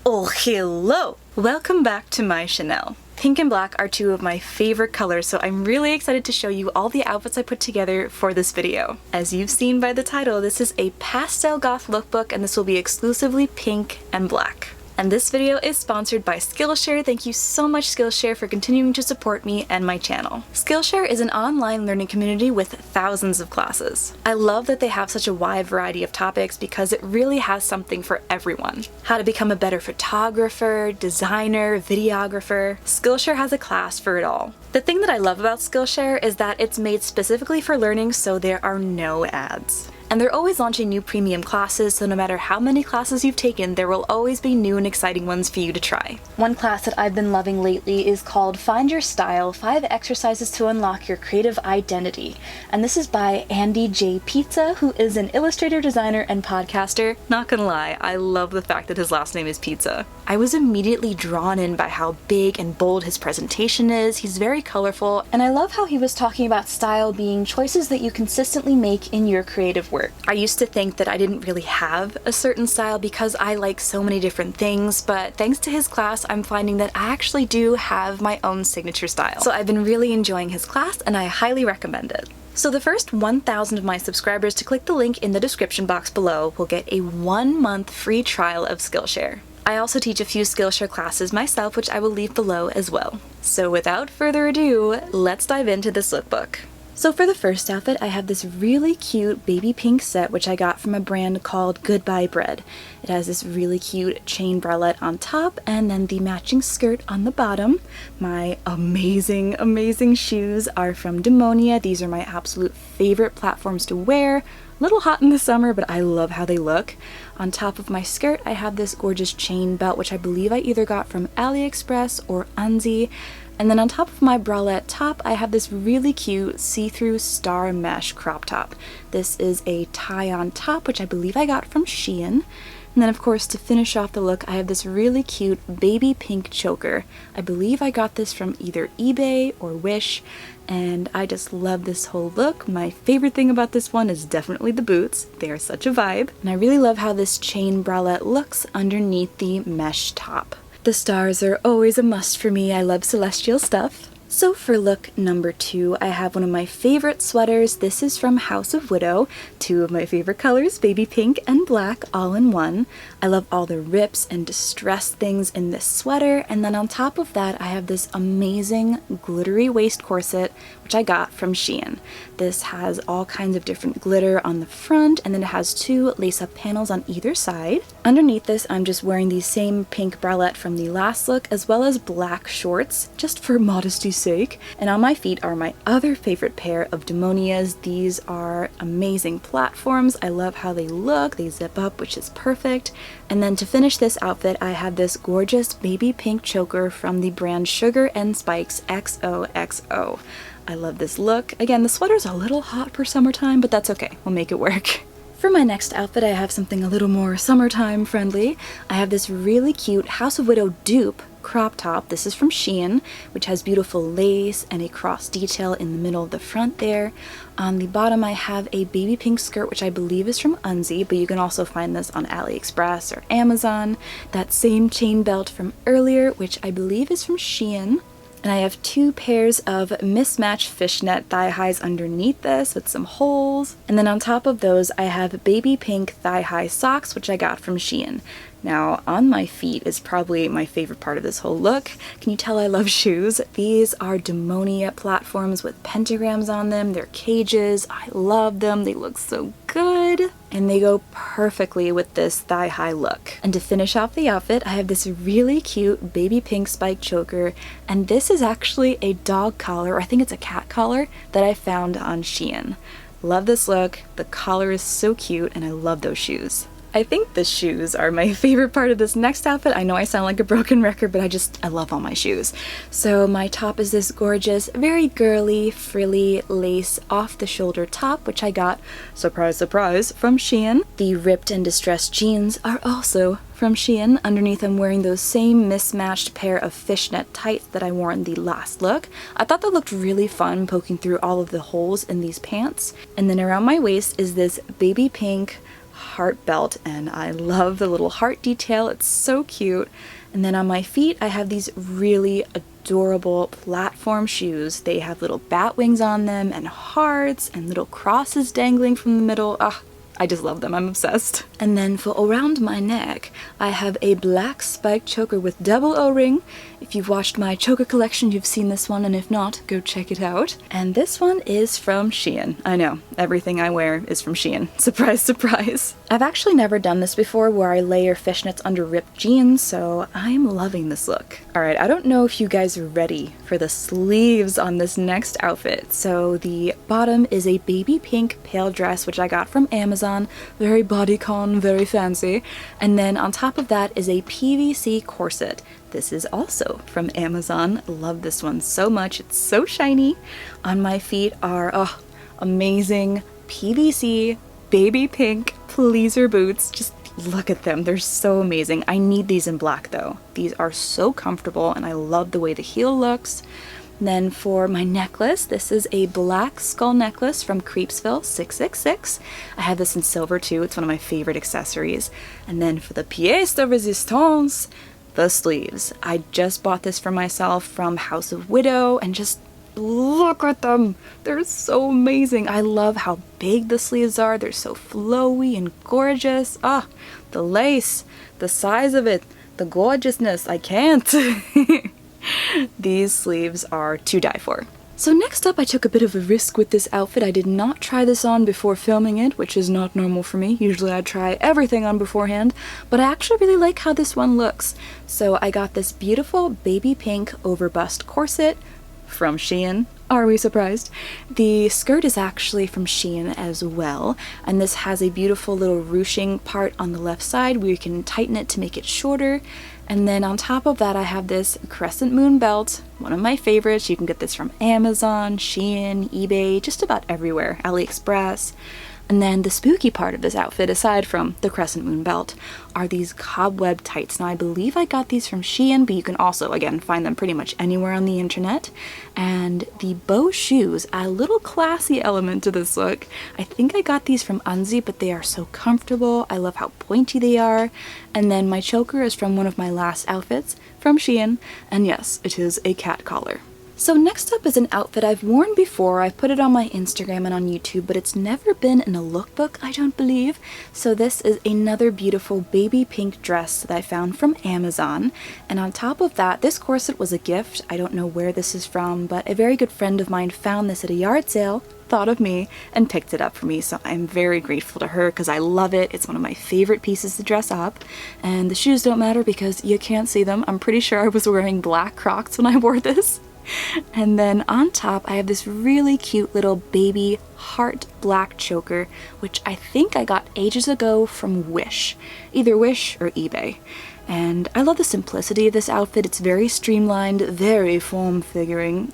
Oh, hello! Welcome back to my Chanel. Pink and black are two of my favorite colors, so I'm really excited to show you all the outfits I put together for this video. As you've seen by the title, this is a Pastel Goth Lookbook, and this will be exclusively pink and black. And this video is sponsored by Skillshare. Thank you so much, Skillshare, for continuing to support me and my channel. Skillshare is an online learning community with thousands of classes. I love that they have such a wide variety of topics because it really has something for everyone. How to become a better photographer, designer, videographer. Skillshare has a class for it all. The thing that I love about Skillshare is that it's made specifically for learning, so there are no ads. And they're always launching new premium classes, so no matter how many classes you've taken, there will always be new and exciting ones for you to try. One class that I've been loving lately is called Find Your Style, 5 Exercises to Unlock Your Creative Identity. And this is by Andy J. Pizza, who is an illustrator, designer, and podcaster. Not gonna lie, I love the fact that his last name is Pizza. I was immediately drawn in by how big and bold his presentation is. He's very colorful, and I love how he was talking about style being choices that you consistently make in your creative work. I used to think that I didn't really have a certain style because I like so many different things, but thanks to his class, I'm finding that I actually do have my own signature style. So I've been really enjoying his class, and I highly recommend it. So the first 1,000 of my subscribers to click the link in the description box below will get a 1-month free trial of Skillshare. I also teach a few Skillshare classes myself, which I will leave below as well. So without further ado, let's dive into this lookbook. So for the first outfit, I have this really cute baby pink set, which I got from a brand called Goodbye Bread. It has this really cute chain bralette on top and then the matching skirt on the bottom. My amazing, amazing shoes are from Demonia. These are my absolute favorite platforms to wear. A little hot in the summer, but I love how they look. On top of my skirt, I have this gorgeous chain belt, which I believe I either got from AliExpress or Unzi. And then on top of my bralette top, I have this really cute see-through star mesh crop top. This is a tie-on top, which I believe I got from Shein. And then of course, to finish off the look, I have this really cute baby pink choker. I believe I got this from either eBay or Wish, and I just love this whole look. My favorite thing about this one is definitely the boots. They are such a vibe. And I really love how this chain bralette looks underneath the mesh top. The stars are always a must for me. I love celestial stuff. So for look number 2, I have one of my favorite sweaters. This is from House of Widow. 2 of my favorite colors, baby pink and black, all in one. I love all the rips and distressed things in this sweater. And then on top of that, I have this amazing glittery waist corset, which I got from Shein. This has all kinds of different glitter on the front, and then it has 2 lace-up panels on either side. Underneath this, I'm just wearing the same pink bralette from the last look, as well as black shorts, just for modesty's sake. And on my feet are my other favorite pair of Demonias. These are amazing platforms. I love how they look. They zip up, which is perfect. And then to finish this outfit, I have this gorgeous baby pink choker from the brand Sugar and Spikes XOXO. I love this look. Again, the sweater's a little hot for summertime, but that's okay. We'll make it work. For my next outfit, I have something a little more summertime friendly. I have this really cute House of Widow dupe crop top. This is from Shein, which has beautiful lace and a cross detail in the middle of the front there. On the bottom, I have a baby pink skirt, which I believe is from Unzi, but you can also find this on AliExpress or Amazon. That same chain belt from earlier, which I believe is from Shein. And I have 2 pairs of mismatched fishnet thigh highs underneath this with some holes. And then on top of those, I have baby pink thigh high socks, which I got from Shein. Now, on my feet is probably my favorite part of this whole look. Can you tell I love shoes? These are Demonia platforms with pentagrams on them. They're cages. I love them. They look so good. And they go perfectly with this thigh-high look. And to finish off the outfit, I have this really cute baby pink spike choker. And this is actually a dog collar, or I think it's a cat collar, that I found on Shein. Love this look. The collar is so cute, and I love those shoes. I think the shoes are my favorite part of this next outfit. I know I sound like a broken record, but I love all my shoes. So my top is this gorgeous, very girly, frilly lace off-the-shoulder top, which I got, surprise, surprise, from Shein. The ripped and distressed jeans are also from Shein. Underneath, I'm wearing those same mismatched pair of fishnet tights that I wore in the last look. I thought that looked really fun, poking through all of the holes in these pants. And then around my waist is this baby pink heart belt, and I love the little heart detail. It's so cute. And then on my feet, I have these really adorable platform shoes. They have little bat wings on them and hearts and little crosses dangling from the middle. Ah, I just love them. I'm obsessed. And then for around my neck, I have a black spiked choker with double O-ring. If you've watched my choker collection, you've seen this one, and if not, go check it out. And this one is from Shein. I know, everything I wear is from Shein. Surprise, surprise. I've actually never done this before where I layer fishnets under ripped jeans, so I'm loving this look. Alright, I don't know if you guys are ready for the sleeves on this next outfit. So the bottom is a baby pink pale dress, which I got from Amazon. Very bodycon, very fancy. And then on top of that is a PVC corset. This is also from Amazon. Love this one so much. It's so shiny. On my feet are amazing PVC baby pink pleaser boots. Just look at them. They're so amazing. I need these in black though. These are so comfortable and I love the way the heel looks. And then for my necklace, this is a black skull necklace from Creepsville 666. I have this in silver too. It's one of my favorite accessories. And then for the pièce de résistance, the sleeves. I just bought this for myself from House of Widow, and just look at them. They're so amazing. I love how big the sleeves are. They're so flowy and gorgeous. Ah, the lace, the size of it, the gorgeousness. I can't. These sleeves are to die for. So next up, I took a bit of a risk with this outfit. I did not try this on before filming it, which is not normal for me. Usually I try everything on beforehand, but I actually really like how this one looks. So I got this beautiful baby pink overbust corset from Shein. Are we surprised? The skirt is actually from Shein as well, and this has a beautiful little ruching part on the left side where you can tighten it to make it shorter. And then on top of that, I have this crescent moon belt, one of my favorites. You can get this from Amazon, Shein, eBay, just about everywhere, AliExpress. And then the spooky part of this outfit, aside from the crescent moon belt, are these cobweb tights. Now I believe I got these from Shein, but you can also, again, find them pretty much anywhere on the internet. And the bow shoes add a little classy element to this look. I think I got these from Unzi, but they are so comfortable. I love how pointy they are. And then my choker is from one of my last outfits from Shein, and yes, it is a cat collar. So next up is an outfit I've worn before. I've put it on my Instagram and on YouTube, but it's never been in a lookbook, I don't believe. So this is another beautiful baby pink dress that I found from Amazon. And on top of that, this corset was a gift. I don't know where this is from, but a very good friend of mine found this at a yard sale, thought of me, and picked it up for me. So I'm very grateful to her because I love it. It's one of my favorite pieces to dress up. And the shoes don't matter because you can't see them. I'm pretty sure I was wearing black Crocs when I wore this. And then on top, I have this really cute little baby heart black choker, which I think I got ages ago from Wish, either Wish or eBay. And I love the simplicity of this outfit. It's very streamlined, very form-flattering,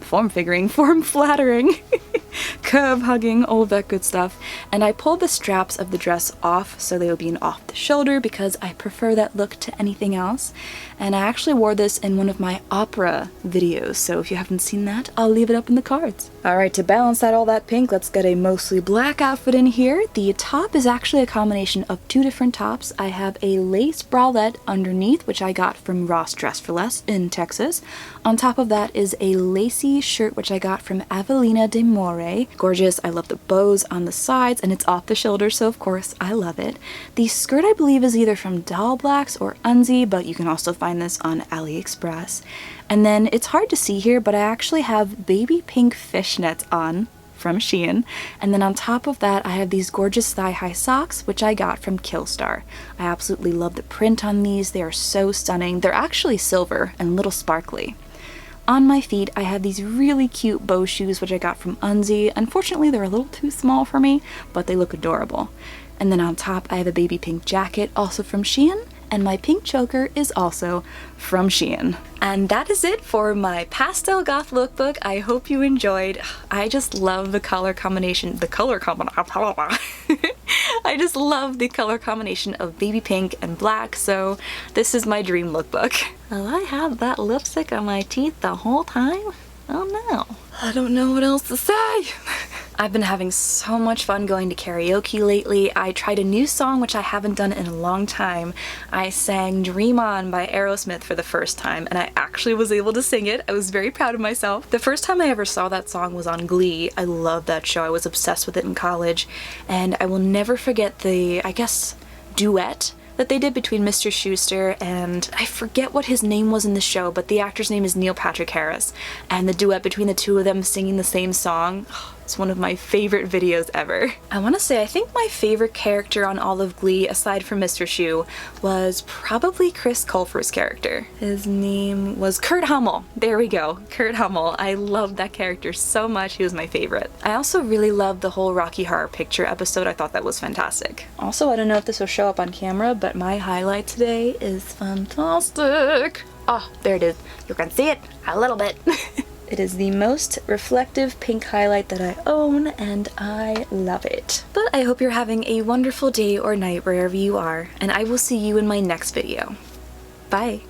curve-hugging, all that good stuff. And I pulled the straps of the dress off so they would be an off the shoulder because I prefer that look to anything else. And I actually wore this in one of my opera videos, so if you haven't seen that, I'll leave it up in the cards. Alright, to balance out all that pink, let's get a mostly black outfit in here. The top is actually a combination of two different tops. I have a lace bralette underneath, which I got from Ross Dress for Less in Texas. On top of that is a lacy shirt, which I got from Avelina de More. Gorgeous. I love the bows on the sides, and it's off the shoulder, so of course I love it. The skirt, I believe, is either from Doll Blacks or Unzi, but you can also find this on AliExpress. And then it's hard to see here, but I actually have baby pink fishnets on from Shein. And then on top of that, I have these gorgeous thigh-high socks, which I got from Killstar. I absolutely love the print on these. They are so stunning. They're actually silver and a little sparkly. On my feet, I have these really cute bow shoes, which I got from Unzi. Unfortunately, they're a little too small for me, but they look adorable. And then on top, I have a baby pink jacket, also from Shein. And my pink choker is also from Shein. And that is it for my Pastel Goth Lookbook. I hope you enjoyed. I just love the color combination. I just love the color combination of baby pink and black, so this is my dream lookbook. Will I have that lipstick on my teeth the whole time? Oh no. I don't know what else to say. I've been having so much fun going to karaoke lately. I tried a new song which I haven't done in a long time. I sang Dream On by Aerosmith for the first time, and I actually was able to sing it. I was very proud of myself. The first time I ever saw that song was on Glee. I love that show. I was obsessed with it in college, and I will never forget the, I guess, duet that they did between Mr. Schuester and I forget what his name was in the show, but the actor's name is Neil Patrick Harris, and the duet between the two of them singing the same song, it's one of my favorite videos ever. I want to say I think my favorite character on all of Glee, aside from Mr. Schu, was probably Chris Colfer's character. His name was Kurt Hummel. There we go, Kurt Hummel. I loved that character so much. He was my favorite. I also really loved the whole Rocky Horror Picture episode. I thought that was fantastic. Also, I don't know if this will show up on camera, but my highlight today is fantastic. Oh, there it is. You can see it a little bit. It is the most reflective pink highlight that I own, and I love it. But I hope you're having a wonderful day or night wherever you are, and I will see you in my next video. Bye!